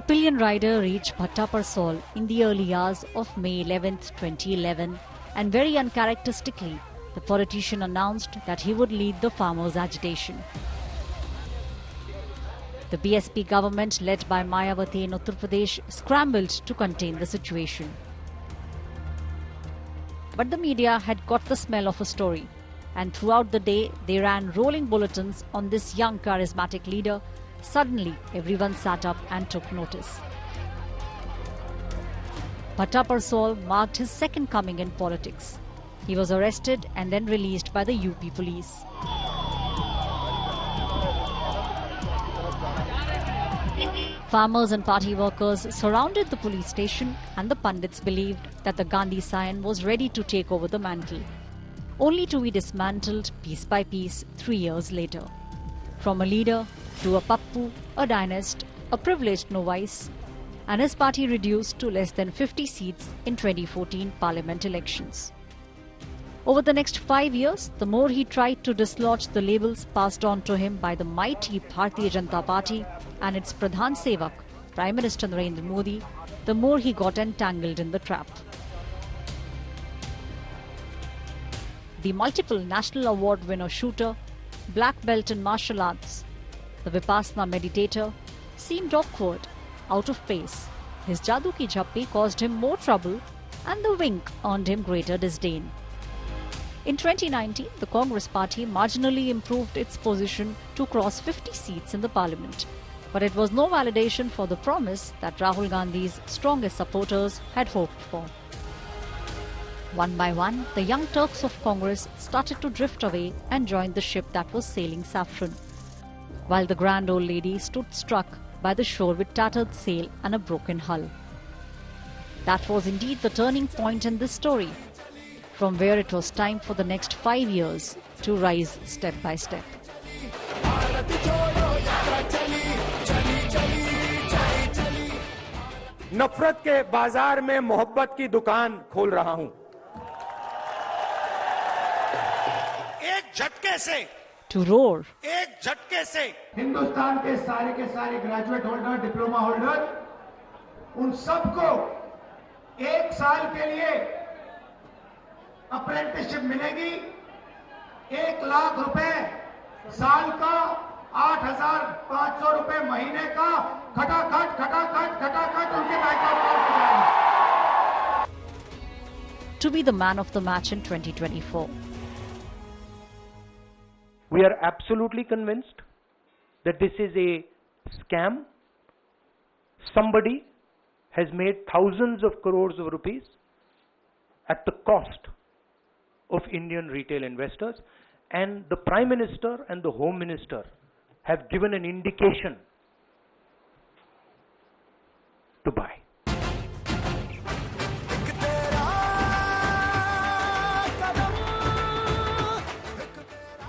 pillion rider reached Bhatta Parsol in the early hours of May 11, 2011, and very uncharacteristically, the politician announced that he would lead the farmers' agitation. The BSP government, led by Mayawati in Uttar Pradesh, scrambled to contain the situation. But the media had got the smell of a story, and throughout the day they ran rolling bulletins on this young charismatic leader. Suddenly, everyone sat up and took notice. Bhatta Parsol marked his second coming in politics. He was arrested and then released by the UP police. Farmers and party workers surrounded the police station, and the pundits believed that the Gandhi scion was ready to take over the mantle, only to be dismantled piece by piece 3 years later. From a leader to a pappu, a dynast, a privileged novice, and his party reduced to less than 50 seats in 2014 parliament elections. Over the next 5 years, the more he tried to dislodge the labels passed on to him by the mighty Bharatiya Janata Party and its Pradhan Sevak, Prime Minister Narendra Modi, the more he got entangled in the trap. The multiple national award winner shooter, black belt in martial arts, the Vipassana meditator, seemed awkward, out of place. His Jadoo ki Jhappi caused him more trouble, and the wink earned him greater disdain. In 2019, the Congress party marginally improved its position to cross 50 seats in the parliament. But it was no validation for the promise that Rahul Gandhi's strongest supporters had hoped for. One by one, the young Turks of Congress started to drift away and joined the ship that was sailing saffron, while the grand old lady stood struck by the shore with tattered sail and a broken hull. That was indeed the turning point in this story, from where it was time for the next 5 years to rise step by step. नफरत के बाजार में मोहब्बत की दुकान खोल रहा हूं। एक झटके से, to roar, एक झटके से हिंदुस्तान के सारे ग्रेजुएट होल्डर, डिप्लोमा होल्डर, उन सबको 1 साल के लिए अप्रेंटिसशिप मिलेगी। 1 लाख रुपए साल का, 8,500 रुपए महीने का, खटाखट उनके बैंक अकाउंट में जाएगा। To be the man of the match in 2024. We are absolutely convinced that this is a scam. Somebody has made thousands of crores of rupees at the cost of Indian retail investors, and the Prime Minister and the Home Minister have given an indication to buy.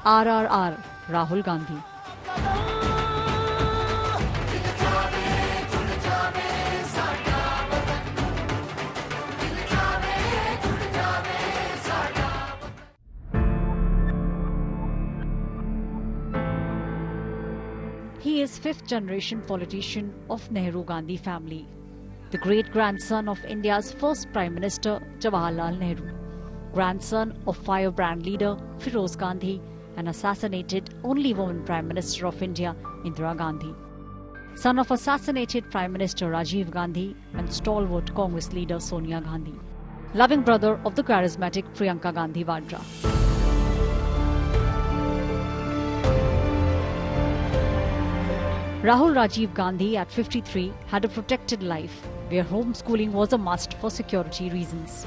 RRR, Rahul Gandhi. He is fifth-generation politician of Nehru-Gandhi family, the great-grandson of India's first Prime Minister Jawaharlal Nehru, grandson of firebrand leader Feroz Gandhi, and assassinated only woman Prime Minister of India Indira Gandhi, son of assassinated Prime Minister Rajiv Gandhi and stalwart Congress leader Sonia Gandhi, loving brother of the charismatic Priyanka Gandhi Vadra. Rahul Rajiv Gandhi at 53 had a protected life where homeschooling was a must for security reasons.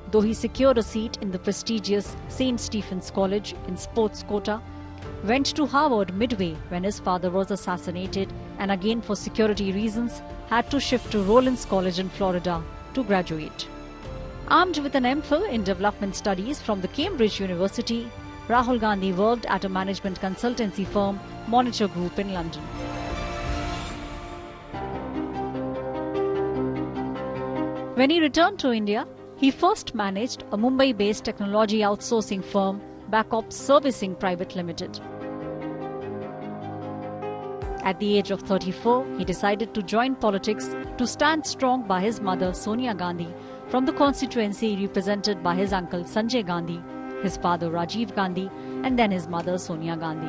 Though he secured a seat in the prestigious St. Stephen's College in sports quota, went to Harvard midway when his father was assassinated, and again for security reasons had to shift to Rollins College in Florida to graduate. Armed with an MPhil in development studies from the Cambridge University, Rahul Gandhi worked at a management consultancy firm, Monitor Group in London. When he returned to India, he first managed a Mumbai-based technology outsourcing firm, Backup Servicing Private Limited. At the age of 34, he decided to join politics to stand strong by his mother Sonia Gandhi from the constituency represented by his uncle Sanjay Gandhi, his father Rajiv Gandhi, and then his mother Sonia Gandhi.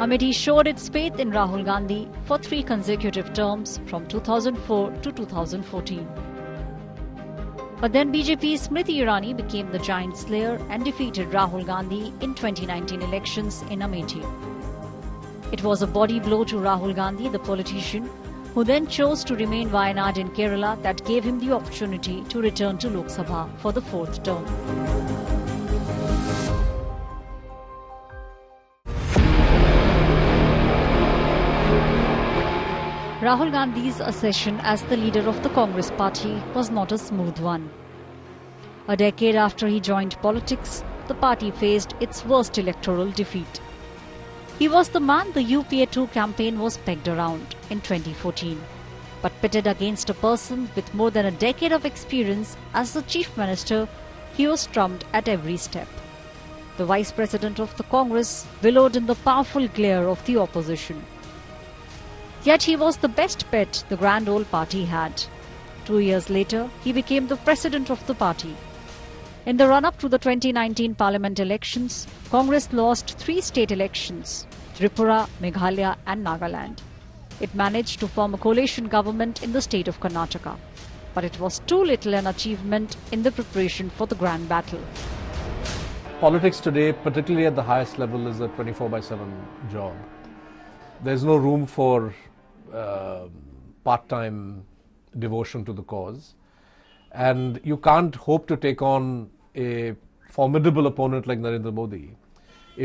Amethi showed its faith in Rahul Gandhi for 3 consecutive terms from 2004 to 2014. But then BJP's Smriti Irani became the giant slayer and defeated Rahul Gandhi in 2019 elections in Amethi. It was a body blow to Rahul Gandhi, the politician, who then chose to remain Wayanad in Kerala, that gave him the opportunity to return to Lok Sabha for the 4th term. Rahul Gandhi's accession as the leader of the Congress party was not a smooth one. A decade after he joined politics, the party faced its worst electoral defeat. He was the man the UPA 2 campaign was pegged around in 2014. But pitted against a person with more than a decade of experience as the Chief Minister, he was trumped at every step. The Vice President of the Congress billowed in the powerful glare of the opposition. Yet he was the best bet the grand old party had. 2 years later, he became the president of the party. In the run-up to the 2019 parliament elections, Congress lost 3 state elections, Tripura, Meghalaya and Nagaland. It managed to form a coalition government in the state of Karnataka. But it was too little an achievement in the preparation for the grand battle. Politics today, particularly at the highest level, is a 24/7 job. There's no room for part-time devotion to the cause, and you can't hope to take on a formidable opponent like Narendra Modi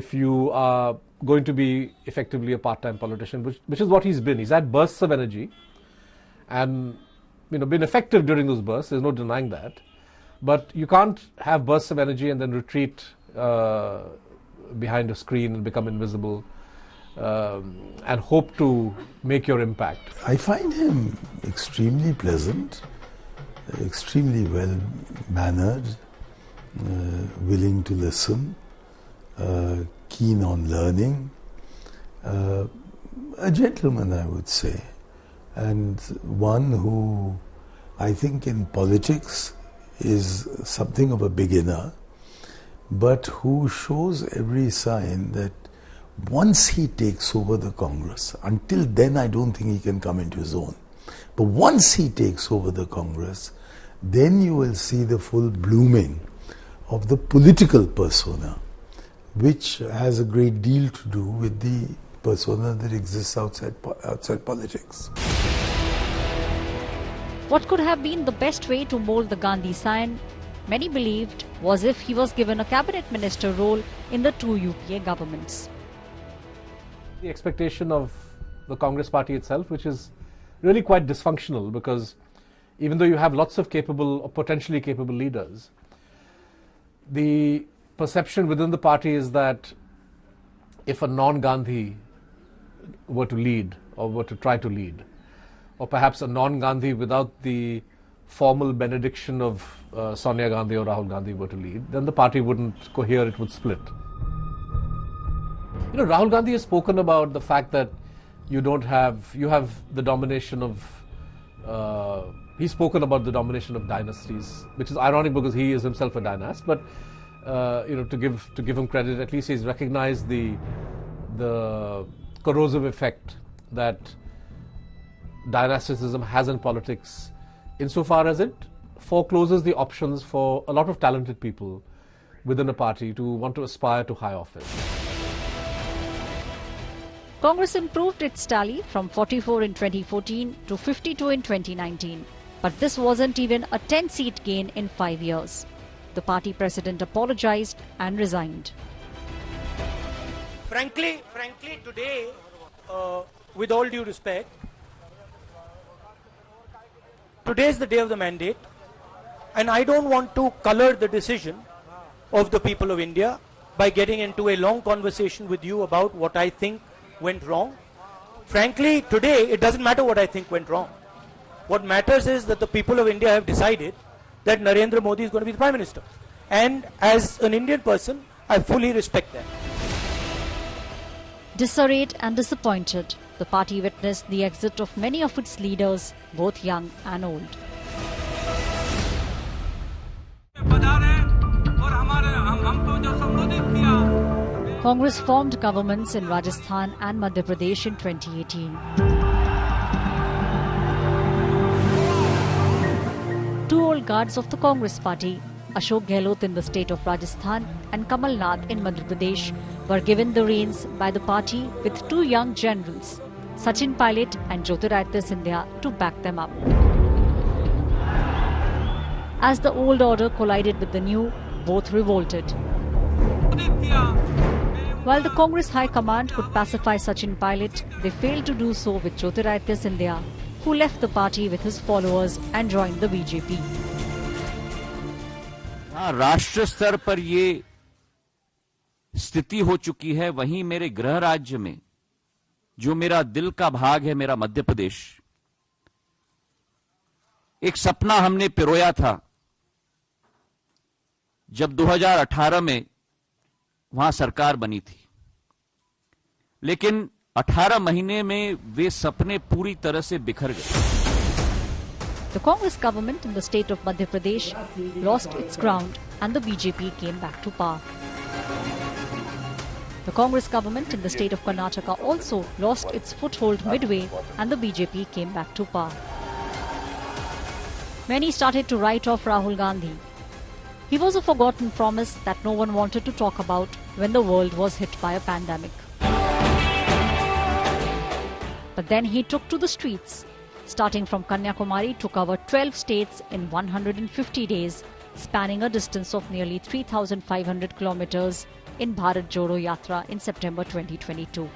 if you are going to be effectively a part-time politician, which is what he's been. He's had bursts of energy and been effective during those bursts. There's no denying that, but you can't have bursts of energy and then retreat behind a screen and become invisible and hope to make your impact. I find him extremely pleasant, extremely well-mannered, willing to listen, keen on learning, a gentleman, I would say, and one who I think in politics is something of a beginner, but who shows every sign that once he takes over the Congress, until then I don't think he can come into his own. But once he takes over the Congress, then you will see the full blooming of the political persona, which has a great deal to do with the persona that exists outside politics. What could have been the best way to mold the Gandhi scion, many believed, was if he was given a cabinet minister role in the 2 UPA governments. The expectation of the Congress party itself, which is really quite dysfunctional, because even though you have lots of capable or potentially capable leaders, the perception within the party is that if a non-Gandhi were to lead or were to try to lead, or perhaps a non-Gandhi without the formal benediction of Sonia Gandhi or Rahul Gandhi were to lead, then the party wouldn't cohere, it would split. Rahul Gandhi has spoken about the fact that you have the domination of, he's spoken about the domination of dynasties, which is ironic because he is himself a dynast, but to give him credit, at least he's recognized the corrosive effect that dynasticism has in politics, insofar as it forecloses the options for a lot of talented people within a party to want to aspire to high office. Congress improved its tally from 44 in 2014 to 52 in 2019. But this wasn't even a 10-seat gain in 5 years. The party president apologized and resigned. Frankly, today, with all due respect, today is the day of the mandate, and I don't want to color the decision of the people of India by getting into a long conversation with you about what I think went wrong. Frankly, today, it doesn't matter what I think went wrong. What matters is that the people of India have decided that Narendra Modi is going to be the Prime Minister. And as an Indian person, I fully respect that. Disarrayed and disappointed, the party witnessed the exit of many of its leaders, both young and old. Congress formed governments in Rajasthan and Madhya Pradesh in 2018. Two old guards of the Congress party, Ashok Gehlot in the state of Rajasthan and Kamal Nath in Madhya Pradesh, were given the reins by the party with two young generals, Sachin Pilot and Jyotiraditya Scindia, to back them up. As the old order collided with the new, both revolted. While the Congress High Command could pacify Sachin Pilot, they failed to do so with Jyotiraditya Scindia, who left the party with his followers and joined the BJP. राष्ट्र स्तर पर ये स्थिति हो चुकी है, वहीं मेरे गृह राज्य में जो मेरा दिल का भाग है, मेरा मध्य प्रदेश, एक सपना हमने पिरोया था जब 2018 में वहां सरकार बनी थी, लेकिन 18 महीने में वे सपने पूरी तरह से बिखर गए. The Congress government in the state of Madhya Pradesh lost its ground and the BJP came back to power. The Congress government in the state of Karnataka also lost its foothold midway and the BJP came back to power. Many started to write off Rahul Gandhi. He was a forgotten promise that no one wanted to talk about when the world was hit by a pandemic. But then he took to the streets, starting from Kanyakumari to cover 12 states in 150 days, spanning a distance of nearly 3,500 kilometers in Bharat Jodo Yatra in September 2022.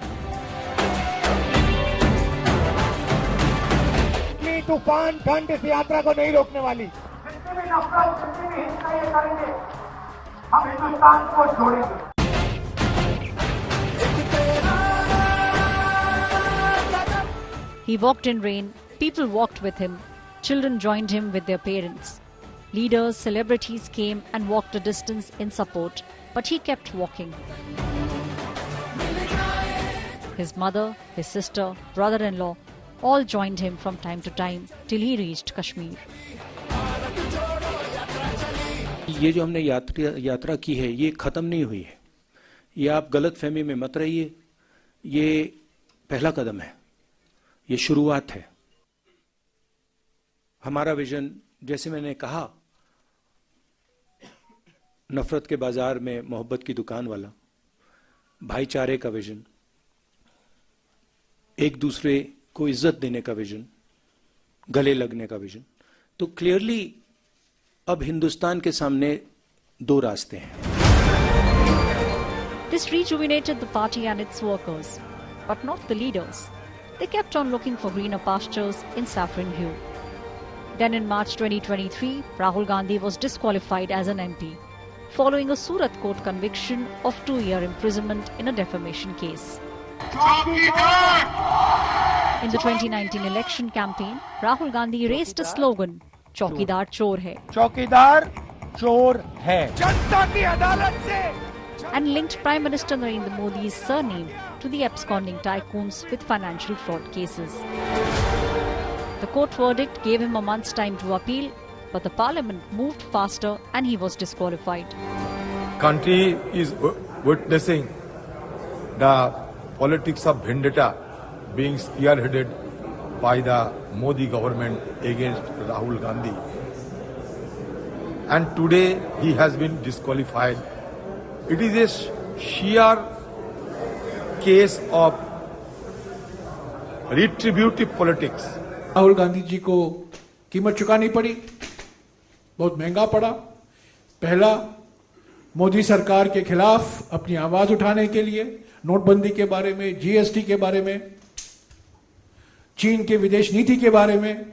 तूफान ठंड इस यात्रा को नहीं रोकने वाली. जितनी भी नफरत, जितनी भी हिंसा ये करेंगे, हम हिंदुस्तान को जोड़ेंगे. He walked in rain, people walked with him, children joined him with their parents. Leaders, celebrities came and walked a distance in support, but he kept walking. His mother, his sister, brother-in-law, all joined him from time to time till he reached Kashmir. ये जो हमने यात्रा की है, ये खत्म नहीं हुई है. ये आप गलत फहमी में मत रहिए. ये पहला कदम है, ये शुरुआत है. हमारा विजन, जैसे मैंने कहा, नफरत के बाजार में मोहब्बत की दुकान वाला, भाईचारे का विजन, एक दूसरे को इज्जत देने का विजन, गले लगने का विजन. तो क्लियरली अब हिंदुस्तान के सामने दो रास्ते हैं. This rejuvenated the party and its workers, but not the leaders. They kept on looking for greener pastures in saffron hue. Then in March 2023, Rahul Gandhi was disqualified as an MP, following a Surat court conviction of 2-year imprisonment in a defamation case. In the 2019 election campaign, Rahul Gandhi raised a slogan, Chaukidar Chor Hai. चौकीदार चोर है. जनता की अदालत से. And linked Prime Minister Narendra Modi's surname to the absconding tycoons with financial fraud cases. The court verdict gave him a month's time to appeal, but the parliament moved faster and he was disqualified. Country is witnessing the politics of vendetta being spearheaded by the Modi government against Rahul Gandhi. And today he has been disqualified. It is a sheer case of retributive politics. Rahul Gandhi ji को कीमत चुकानी पड़ी, बहुत महंगा पड़ा. पहला, मोदी सरकार के खिलाफ अपनी आवाज उठाने के लिए, नोटबंदी के बारे में, जीएसटी के बारे में, चीन के विदेश नीति के बारे में,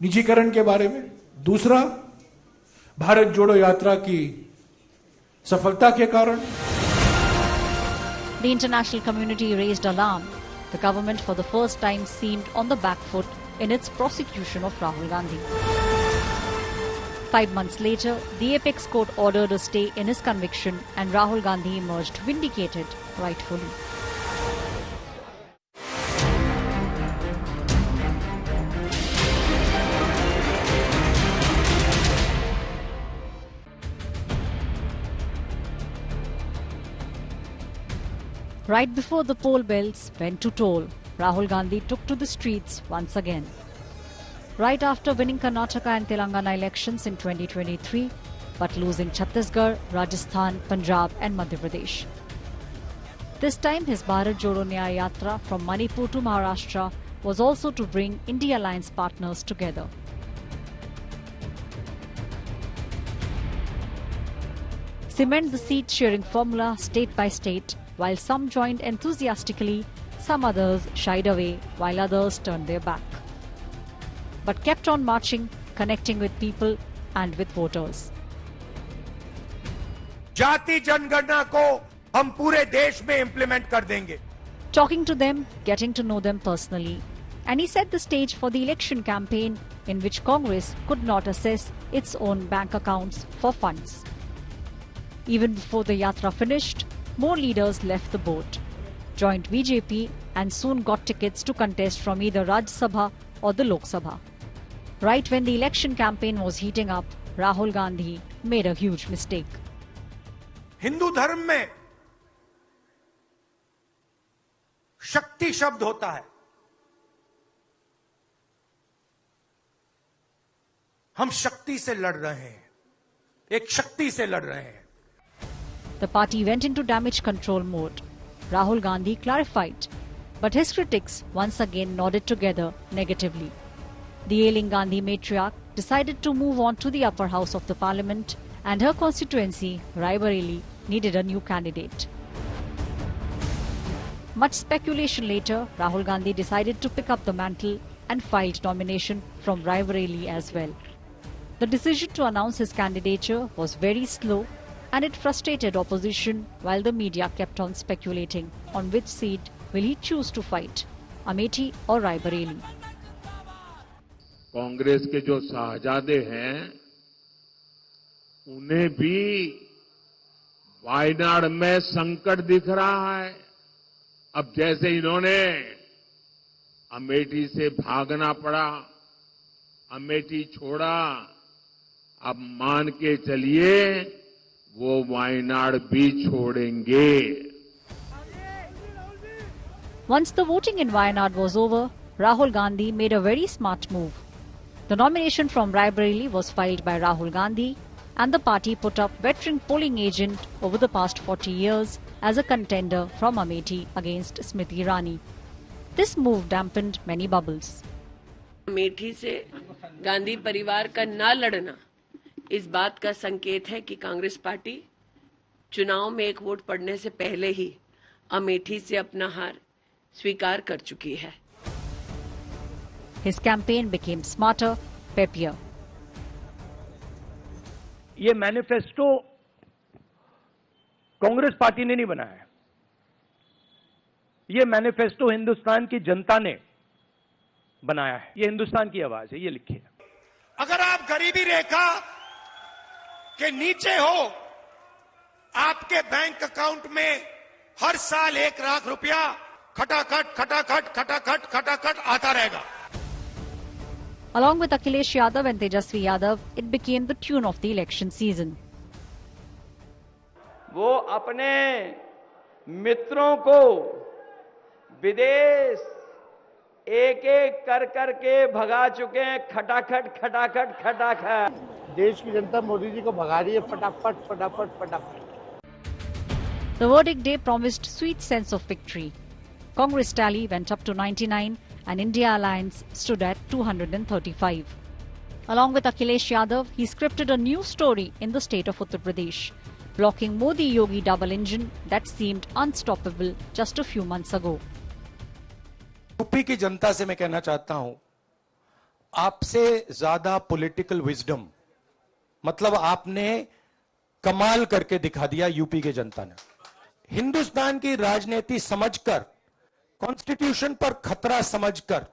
निजीकरण के बारे में. दूसरा, भारत जोड़ो यात्रा की सफलता के कारण. The international community raised alarm. The government for the first time seemed on the back foot in its prosecution of Rahul Gandhi. 5 months later, the apex court ordered a stay in his conviction and Rahul Gandhi emerged vindicated, rightfully. Right before the poll bells went to toll, Rahul Gandhi took to the streets once again. Right after winning Karnataka and Telangana elections in 2023, but losing Chhattisgarh, Rajasthan, Punjab and Madhya Pradesh. This time his Bharat Jodo Nyaya Yatra from Manipur to Maharashtra was also to bring India Alliance partners together. Cement the seat-sharing formula state by state, while some joined enthusiastically, some others shied away, while others turned their back. But kept on marching, connecting with people and with voters. जाति जनगणना को हम पूरे देश में implement कर देंगे. Talking to them, getting to know them personally. And he set the stage for the election campaign in which Congress could not assess its own bank accounts for funds. Even before the yatra finished, more leaders left the boat, joined BJP and soon got tickets to contest from either Rajya Sabha or the Lok Sabha. Right when the election campaign was heating up, Rahul Gandhi made a huge mistake. Hindu धर्म में शक्ति शब्द होता है. हम शक्ति से लड़ रहे हैं, एक शक्ति से लड़ रहे हैं. The party went into damage control mode. Rahul Gandhi clarified, but his critics once again nodded together negatively. The ailing Gandhi matriarch decided to move on to the upper house of the parliament, and her constituency, Raebareli, needed a new candidate. Much speculation later, Rahul Gandhi decided to pick up the mantle and filed nomination from Raebareli as well. The decision to announce his candidature was very slow, and it frustrated opposition while the media kept on speculating on which seat will he choose to fight, Amethi or Raebareli. Congress के जो शाहजादे हैं उन्हें भी वायनाड में संकट दिख रहा है. अब जैसे इन्होंने अमेठी से भागना पड़ा, अमेठी छोड़ा, अब मान के चलिए वो वायनाड भी छोड़ेंगे. Once the voting in Wayanad was over, Rahul Gandhi made a very smart move. The nomination from Raebareli was filed by Rahul Gandhi, and the party put up veteran polling agent over the past 40 years as a contender from Amethi against Smriti Irani. This move dampened many bubbles. Amethi से गांधी परिवार का ना लड़ना इस बात का संकेत है कि कांग्रेस पार्टी चुनाव में एक वोट पड़ने से पहले ही अमेठी से अपना हार स्वीकार कर चुकी है. His campaign became smarter, peppier. ये मैनिफेस्टो कांग्रेस पार्टी ने नहीं बनाया है. ये मैनिफेस्टो हिंदुस्तान की जनता ने बनाया है. ये हिंदुस्तान की आवाज है. ये लिखिए. अगर आप गरीबी रेखा के नीचे हो, आपके बैंक अकाउंट में हर साल 1 लाख रुपया खटाखट खटाखट खटाखट खटाखट आता रहेगा. Along with Akhilesh Yadav and Tejasvi Yadav, it became the tune of the election season. वो अपने मित्रों को विदेश एक एक कर कर के भगा चुके हैं. खटाखट खटाखट खटाखट. देश की जनता मोदी जी को भगा रही है. फटाफट फटाफट फटाफट. The verdict day promised sweet sense of victory. Congress tally went up to 99 and India Alliance stood at 235. Along with Akhilesh Yadav, he scripted a new story in the state of Uttar Pradesh, blocking Modi-Yogi double engine that seemed unstoppable just a few months ago. UP की जनता से मैं कहना चाहता हूं, आपसे ज्यादा political wisdom, मतलब आपने कमाल करके दिखा दिया यूपी के जनता ने. हिंदुस्तान की राजनीति समझकर, कॉन्स्टिट्यूशन पर खतरा समझकर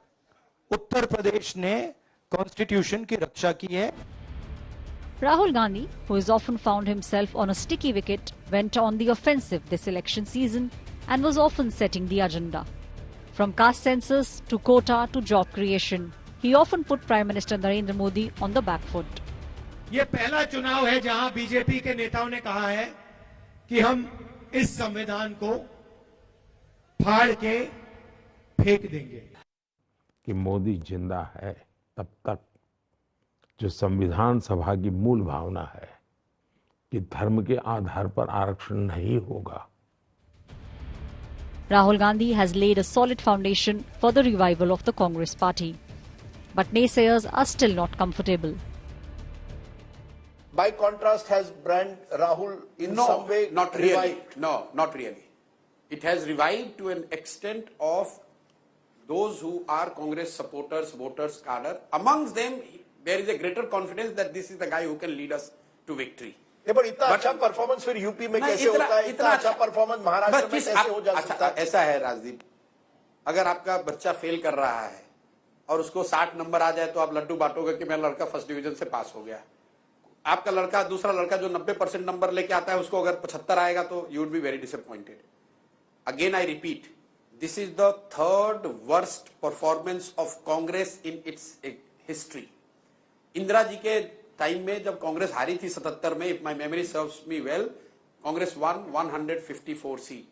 उत्तर प्रदेश ने कॉन्स्टिट्यूशन की रक्षा की है. Rahul Gandhi, who has often found himself on a sticky wicket, went on the offensive this election season and was often setting the agenda. From caste census to quota to job creation, he often put Prime Minister Narendra Modi on the back foot. ये पहला चुनाव है जहां BJP के नेताओं ने कहा है कि हम इस संविधान को फाड़ के फेंक देंगे। कि मोदी जिंदा है तब तक जो संविधान सभा की मूल भावना है कि धर्म के आधार पर आरक्षण नहीं होगा। Rahul Gandhi has laid a solid foundation for the revival of the Congress party. But naysayers are still not comfortable. By contrast, has brand Rahul in some way not really. revived? No, not really. It has revived to an extent of those who are Congress supporters, voters, cadre. Amongst them, there is a greater confidence that this is the guy who can lead us to victory. पर इतना अच्छा performance फिर UP में कैसे होता है? इतना अच्छा परफॉर्मेंस महाराष्ट्र में कैसे हो जा सकता है? ऐसा है राजदीप, अगर आपका बच्चा फेल कर रहा है और उसको 60 नंबर आ जाए तो आप लड्डू बांटोगे कि मेरा लड़का फर्स्ट डिवीजन से पास हो गया। आपका लड़का, दूसरा लड़का जो 90% नंबर लेके आता है, उसको अगर 75 आएगा तो you would be very disappointed. Again I repeat, this is the third worst performance of Congress in its history. Indira ji के टाइम में जब कांग्रेस हारी थी 77 में, if my memory serves me well, Congress won 154 seat.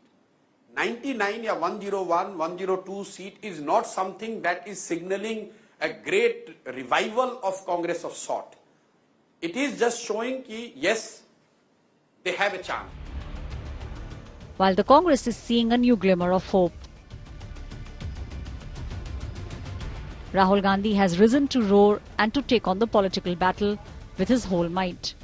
99 या 101, 102 seat is not something that is signaling a great revival of Congress of sort. It is just showing कि yes, they have a chance. While the Congress is seeing a new glimmer of hope, Rahul Gandhi has risen to roar and to take on the political battle with his whole might.